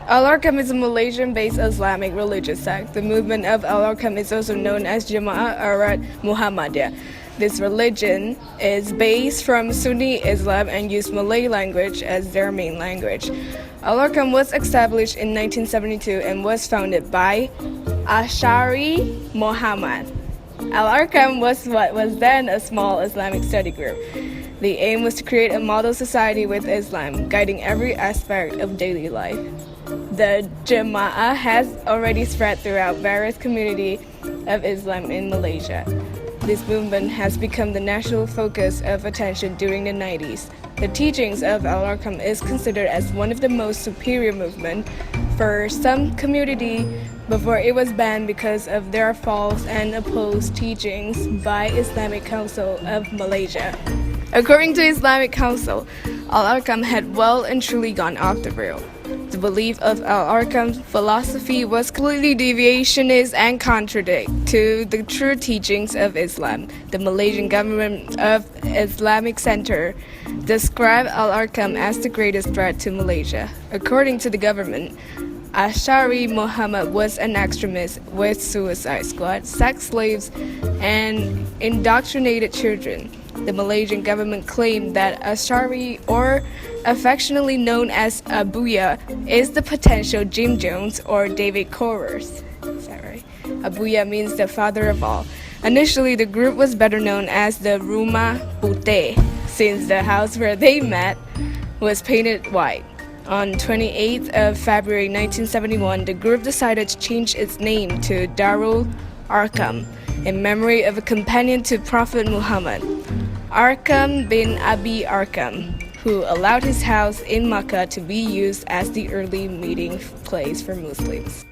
Al-Arqam is a Malaysian-based Islamic religious sect. The movement of Al-Arqam is also known as Jama'ah Arat Muhammadiyah. This religion is based from Sunni Islam and used Malay language as their main language. Al-Arqam was established in 1972 and was founded by Ashaari Muhammad. Al-Arqam was what was then a small Islamic study group. The aim was to create a model society with Islam, guiding every aspect of daily life. The Jama'ah has already spread throughout various communities of Islam in Malaysia. This movement has become the national focus of attention during the 90s. The teachings of Al-Arqam is considered as one of the most superior movement for some community before it was banned because of their false and opposed teachings by Islamic Council of Malaysia. According to Islamic Council, Al-Arqam had well and truly gone off the rail. The belief of Al-Arqam's philosophy was completely deviationist and contradict to the true teachings of Islam. The Malaysian government of Islamic Center described Al-Arqam as the greatest threat to Malaysia. According to the government, Ashaari Muhammad was an extremist with suicide squad, sex slaves, and indoctrinated children. The Malaysian government claimed that Ashaari, or affectionately known as Abuya, is the potential Jim Jones or David Corers. Is that right? Abuya means the father of all. Initially, the group was better known as the Rumah Putih, since the house where they met was painted white. On 28th of February 1971, the group decided to change its name to Darul Arqam, in memory of a companion to Prophet Muhammad, Arqam bin Abi Arqam, who allowed his house in Makkah to be used as the early meeting place for Muslims.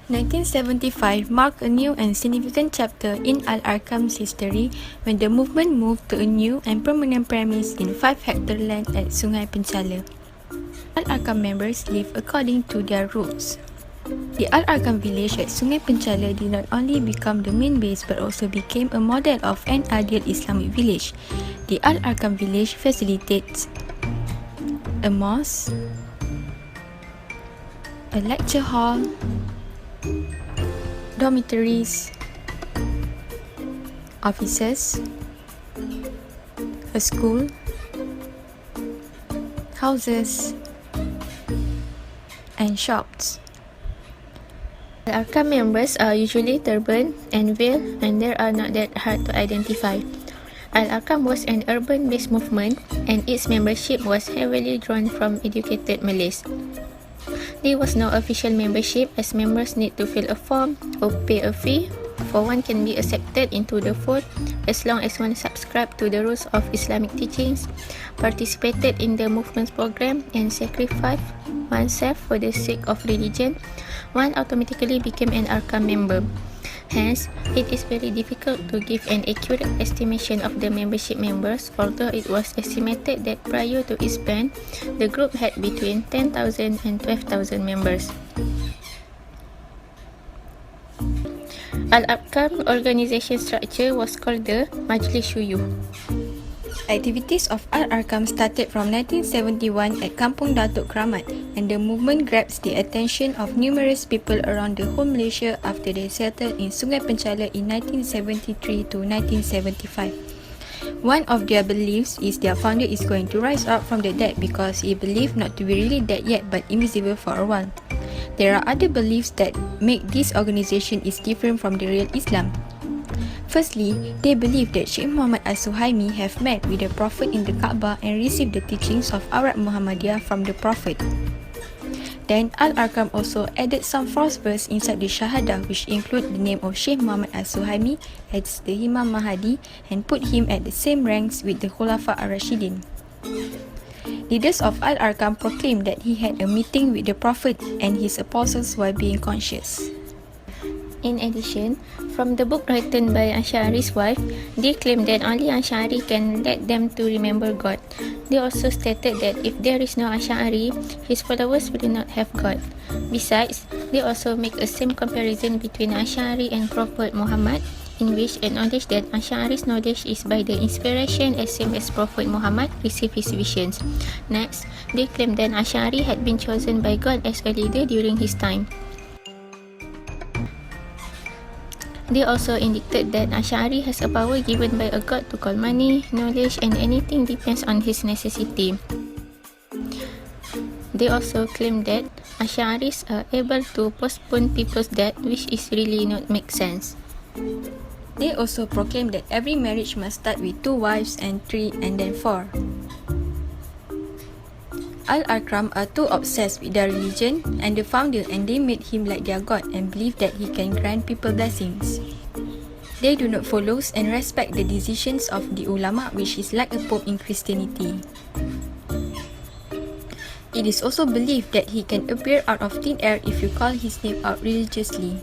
1975 marked a new and significant chapter in Al-Arqam's history when the movement moved to a new and permanent premise in 5-hectare land at Sungai Penchala. Al-Arqam members live according to their roots. The Al-Arqam village at Sungai Penchala did not only become the main base but also became a model of an ideal Islamic village. The Al-Arqam village facilitates a mosque, a lecture hall, dormitories, offices, a school, houses, and shops. Al-Arqam members are usually turban and veil, and they are not that hard to identify. Al-Arqam was an urban-based movement, and its membership was heavily drawn from educated Malays. There was no official membership, as members need to fill a form or pay a fee for one can be accepted into the fold as long as one subscribed to the rules of Islamic teachings, participated in the movement's program, and sacrificed oneself for the sake of religion. One automatically became an Arqam member. Hence, it is very difficult to give an accurate estimation of the membership members, although it was estimated that prior to its ban, the group had between 10,000 and 12,000 members. Al-Arqam organization structure was called the Majlis Shuyuh. Activities of Al-Arqam started from 1971 at Kampung Datuk Kramat, and the movement grabs the attention of numerous people around the whole Malaysia after they settled in Sungai Penchala in 1973 to 1975. One of their beliefs is their founder is going to rise up from the dead because he believed not to be really dead yet but invisible for a while. There are other beliefs that make this organization is different from the real Islam. Firstly, they believe that Sheikh Muhammad Al-Suhaimi have met with the Prophet in the Kaabah and received the teachings of Arat Muhammadiyah from the Prophet. Then, Al-Arqam also added some false verse inside the Shahadah which include the name of Sheikh Muhammad Al-Suhaimi as the Imam Mahdi and put him at the same ranks with the Khulafa Ar-Rashidin. Leaders of Al-Arqam proclaimed that he had a meeting with the Prophet and his apostles while being conscious. In addition, from the book written by Ashaari's wife, they claim that only Ashaari can let them to remember God. They also stated that if there is no Ashaari, his followers will not have God. Besides, they also make a same comparison between Ashaari and Prophet Muhammad. in which acknowledge that Ashaari's knowledge is by the inspiration as same as Prophet Muhammad received his visions. Next, they claim that Ashaari had been chosen by God as a leader during his time. They also indicated that Ashaari has a power given by a God to call money, knowledge, and anything depends on his necessity. They also claim that Ash'aris are able to postpone people's death, which is really not make sense. They also proclaim that every marriage must start with 2 wives and 3 and then 4. Al-Arqam are too obsessed with their religion and the founder, and they made him like their god and believe that he can grant people blessings. They do not follow and respect the decisions of the ulama, which is like a pope in Christianity. It is also believed that he can appear out of thin air if you call his name out religiously.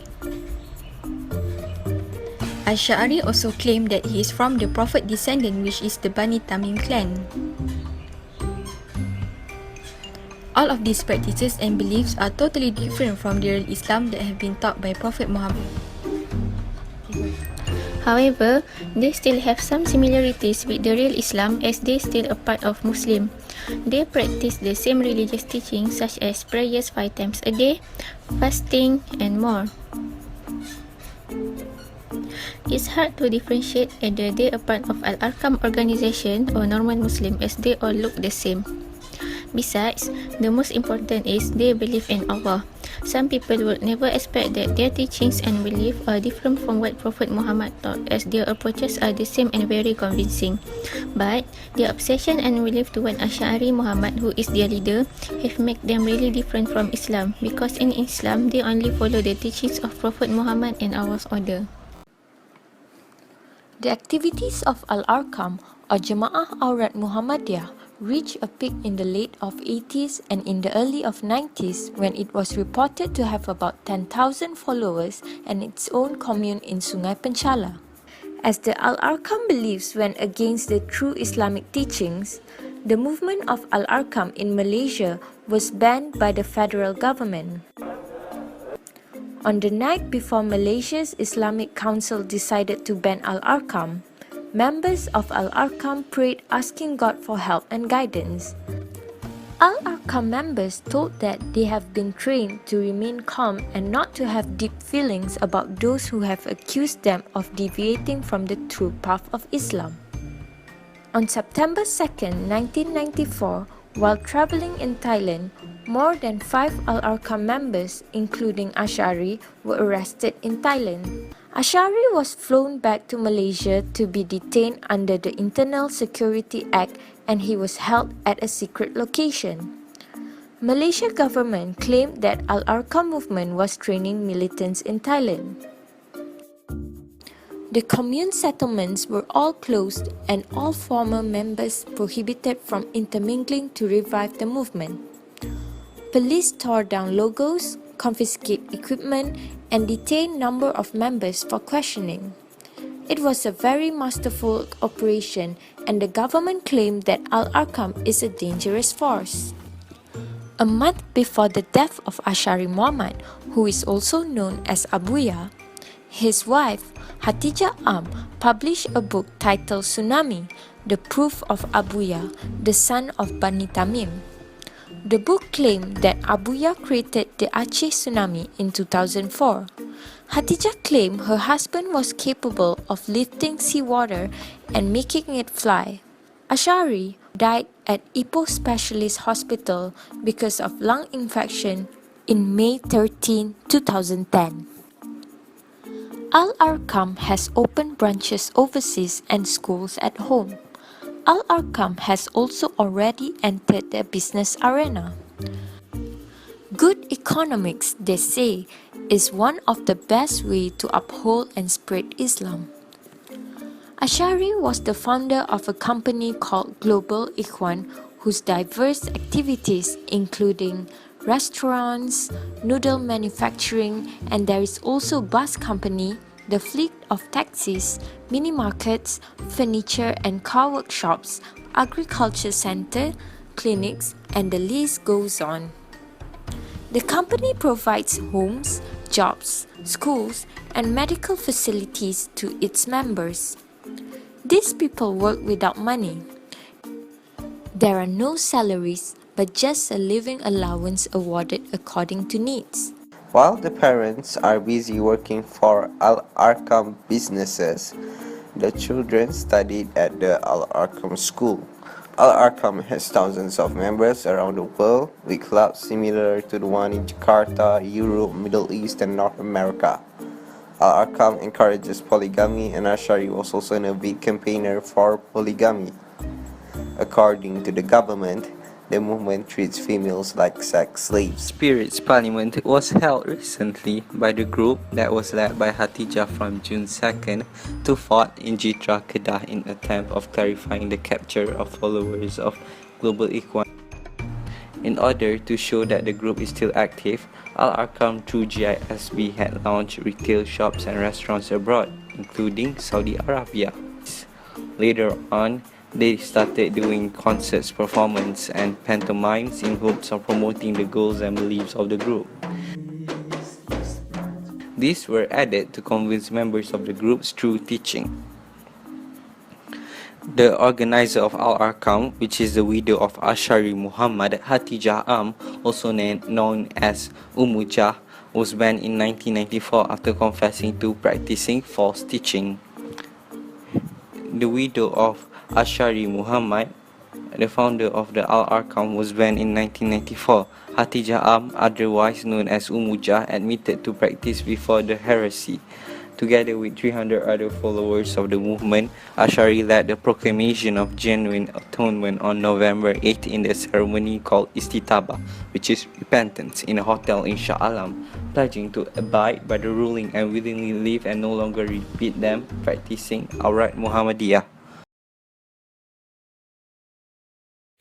Ashaari also claim that he is from the Prophet descendant, which is the Bani Tamim clan. All of these practices and beliefs are totally different from the real Islam that have been taught by Prophet Muhammad. However, they still have some similarities with the real Islam as they still a part of Muslim. They practice the same religious teachings such as prayers 5 times a day, fasting, and more. It's hard to differentiate whether they are part of Al-Arqam organization or normal Muslim as they all look the same. Besides, the most important is they believe in Allah. Some people would never expect that their teachings and belief are different from what Prophet Muhammad taught, as their approaches are the same and very convincing. But their obsession and belief toward Ashaari Muhammad, who is their leader, have made them really different from Islam, because in Islam they only follow the teachings of Prophet Muhammad and Allah's order. The activities of Al-Arqam or Jama'ah Aurat Muhammadiyah reached a peak in the late of 80s and in the early of 90s when it was reported to have about 10,000 followers and its own commune in Sungai Penchala. As the Al-Arqam beliefs went against the true Islamic teachings, the movement of Al-Arqam in Malaysia was banned by the federal government. On the night before Malaysia's Islamic Council decided to ban Al-Arqam, members of Al-Arqam prayed asking God for help and guidance. Al-Arqam members told that they have been trained to remain calm and not to have deep feelings about those who have accused them of deviating from the true path of Islam. On September 2nd, 1994, while traveling in Thailand, more than 5 Al-Arqam members, including Ashaari, were arrested in Thailand. Ashaari was flown back to Malaysia to be detained under the Internal Security Act, and he was held at a secret location. Malaysia government claimed that Al-Arqam movement was training militants in Thailand. The commune settlements were all closed and all former members prohibited from intermingling to revive the movement. Police tore down logos, confiscated equipment, and detained number of members for questioning. It was a very masterful operation, and the government claimed that Al-Arqam is a dangerous force. A month before the death of Ashaari Muhammad, who is also known as Abuya, his wife, Hatijah published a book titled Tsunami, The Proof of Abuya, the son of Bani Tamim. The book claimed that Abuya created the Aceh tsunami in 2004. Hatijah claimed her husband was capable of lifting seawater and making it fly. Ashaari died at Ipoh Specialist Hospital because of lung infection in May 13, 2010. Al-Arqam has opened branches overseas and schools at home. Al-Arqam has also already entered the business arena. Good economics, they say, is one of the best ways to uphold and spread Islam. Ashaari was the founder of a company called Global Ikhwan, whose diverse activities including restaurants, noodle manufacturing, and there is also bus company, the fleet of taxis, mini markets, furniture and car workshops, agriculture center, clinics, and the list goes on. The company provides homes, jobs, schools, and medical facilities to its members. These people work without money. There are no salaries, but just a living allowance awarded according to needs. While the parents are busy working for Al-Arqam businesses, the children studied at the Al-Arqam school. Al-Arqam has thousands of members around the world, with clubs similar to the one in Jakarta, Europe, Middle East, and North America. Al-Arqam encourages polygamy, and Ashaari was also a big campaigner for polygamy. According to the government, the movement treats females like sex slaves. Spirits Parliament was held recently by the group that was led by Hatijah from June 2nd to 4th in Jitra, Kedah in attempt of clarifying the capture of followers of global equality. In order to show that the group is still active, Al-Arqam through GISB had launched retail shops and restaurants abroad, including Saudi Arabia. Later on, they started doing concerts, performances, and pantomimes in hopes of promoting the goals and beliefs of the group. These were added to convince members of the groups through teaching. The organizer of Al-Arqam, which is the widow of Ashaari Muhammad, Hatijah also known as Jah, was banned in 1994 after confessing to practicing false teaching. The widow of Ashaari Muhammad, the founder of the Al-Arqam, was banned in 1994. Hatijah otherwise known as Jah, admitted to practice before the heresy. Together with 300 other followers of the movement, Ashaari led the proclamation of genuine atonement on November 8 in the ceremony called Istitaba, which is repentance, in a hotel in Shah Alam, pledging to abide by the ruling and willingly live and no longer repeat them, practicing Aurat Muhammadiyah.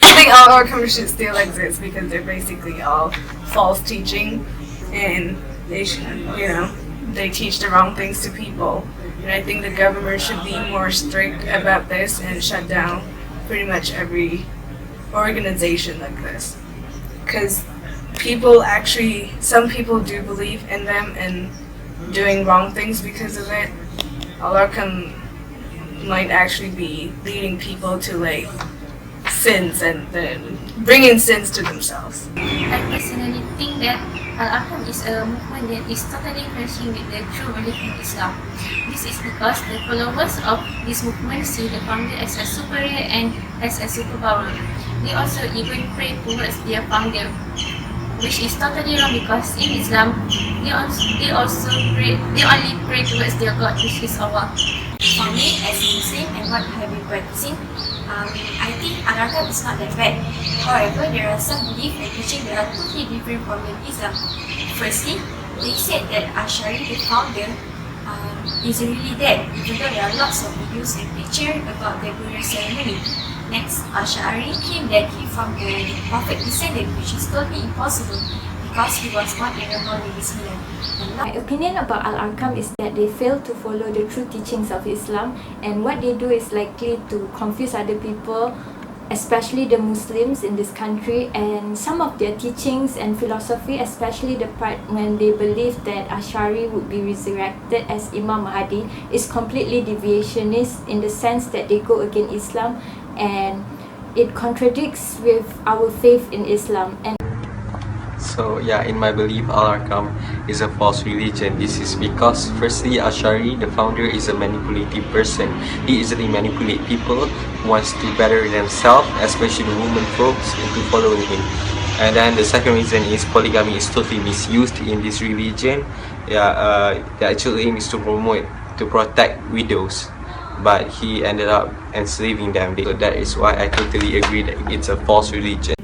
I think Al-Arqam should still exist because they're basically all false teaching, and they should, they teach the wrong things to people. And I think the government should be more strict about this and shut down pretty much every organization like this. Because some people do believe in them and doing wrong things because of it. Al-Arqam might actually be leading people to sins and then bringing sins to themselves. I personally think that Al-Arqam is a movement that is totally clashing with the true religion Islam. This is because the followers of this movement see the founder as a superior and as a superpower. They also even pray towards their founder, which is totally wrong because in Islam, they only pray towards their God, which is Allah. For me, as a Muslim and what I have been practicing, I think Al-Arqam is not that bad. However, there are some beliefs and teaching that are totally different from Islam. Firstly, they said that Ashaari, the founder, is really dead, even though there are lots of videos and pictures about the burial ceremony. Next, Ashaari claimed that he from the Prophet descended, which is totally impossible because he was born in a holy Islam. My opinion about Al-Arqam is that they fail to follow the true teachings of Islam, and what they do is likely to confuse other people, especially the Muslims in this country. And some of their teachings and philosophy, especially the part when they believe that Ashaari would be resurrected as Imam Mahdi, is completely deviationist in the sense that they go against Islam, and it contradicts with our faith in Islam. And So in my belief, Al-Arqam is a false religion. This is because, firstly, Ashaari, the founder, is a manipulative person. He easily manipulates people who wants to better themselves, especially the women folks, into following him. And then the second reason is polygamy is totally misused in this religion. The actual aim is to protect widows, but he ended up enslaving them. So that is why I totally agree that it's a false religion.